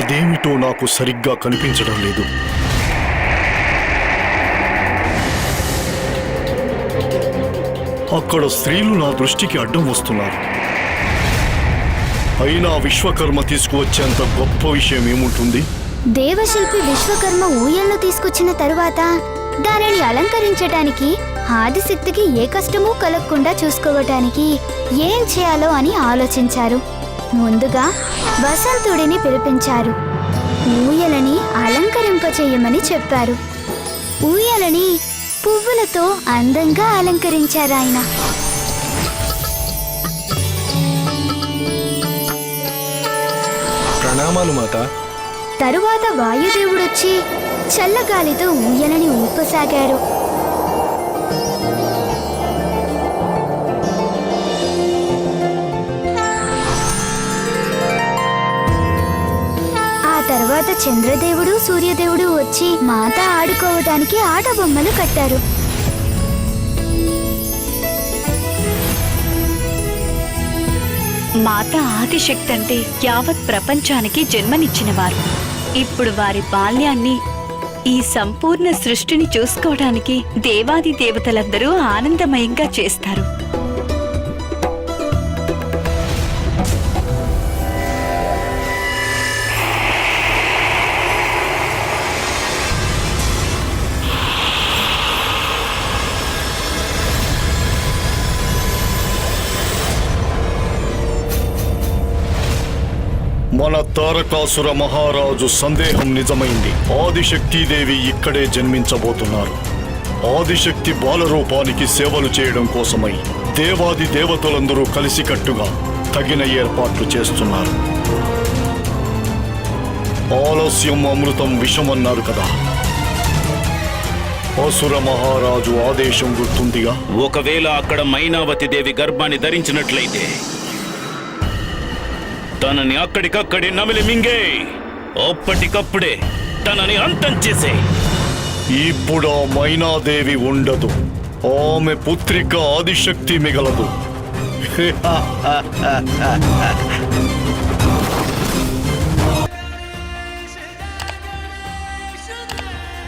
అదేమిటో నాకు సరిగ్గా కనిపించడం లేదు. అక్కడ స్త్రీలు నా దృష్టికి అడ్డం వస్తున్నారు. అయినా విశ్వకర్మ తీసుకువచ్చేంత గొప్ప విషయం ఏముంటుంది? దేవశిల్పి విశ్వకర్మ ఊయలను తీసుకొచ్చిన తరువాత దానిని అలంకరించటానికి ఆదిశక్తికి ఏ కష్టమూ కలగకుండా చూసుకోవటానికి ఏం చేయాలో అని ఆలోచించారు. ముందుగా వసంతుడిని పిలిపించారు. ఊయలని అలంకరింపచేయమని చెప్పారు. ఊయలని పువ్వులతో అందంగా అలంకరించారు ఆయన. ప్రణామాలు మాత. తరువాత వాయుదేవుడొచ్చి చల్లగాలితో ఊయలని ఊపసాగారు. ఆ తర్వాత చంద్రదేవుడు సూర్యదేవుడు వచ్చి మాత ఆడుకోవటానికి ఆట బొమ్మలు కట్టారు. మాత ఆదిశక్తి అంటే యావత్ ప్రపంచానికి జన్మనిచ్చినవారు. ఇప్పుడు వారి బాల్యాన్ని, ఈ సంపూర్ణ సృష్టిని చూసుకోవడానికి దేవాది దేవతలందరూ ఆనందమయంగా చేస్తారు. మన తారకాసుర మహారాజు సందేహం నిజమైంది. ఆదిశక్తిదేవి ఇక్కడే జన్మించబోతున్నారు. ఆదిశక్తి బాలరూపానికి సేవలు చేయడం కోసమై దేవాది దేవతలందరూ కలిసికట్టుగా తగిన ఏర్పాట్లు చేస్తున్నారు. ఆలస్యం అమృతం విషమన్నారు కదా. అసుర మహారాజు ఆదేశం గుర్తుందిగా. ఒకవేళ అక్కడ మైనావతి దేవి గర్భాన్ని ధరించినట్లయితే తనని అక్కడికక్కడే నమిలి మింగే, అప్పటికప్పుడే తనని అంతం చేసే. ఇప్పుడు ఆ మైనాదేవి ఉండదు. ఆమె పుత్రిక ఆదిశక్తి మిగలదు.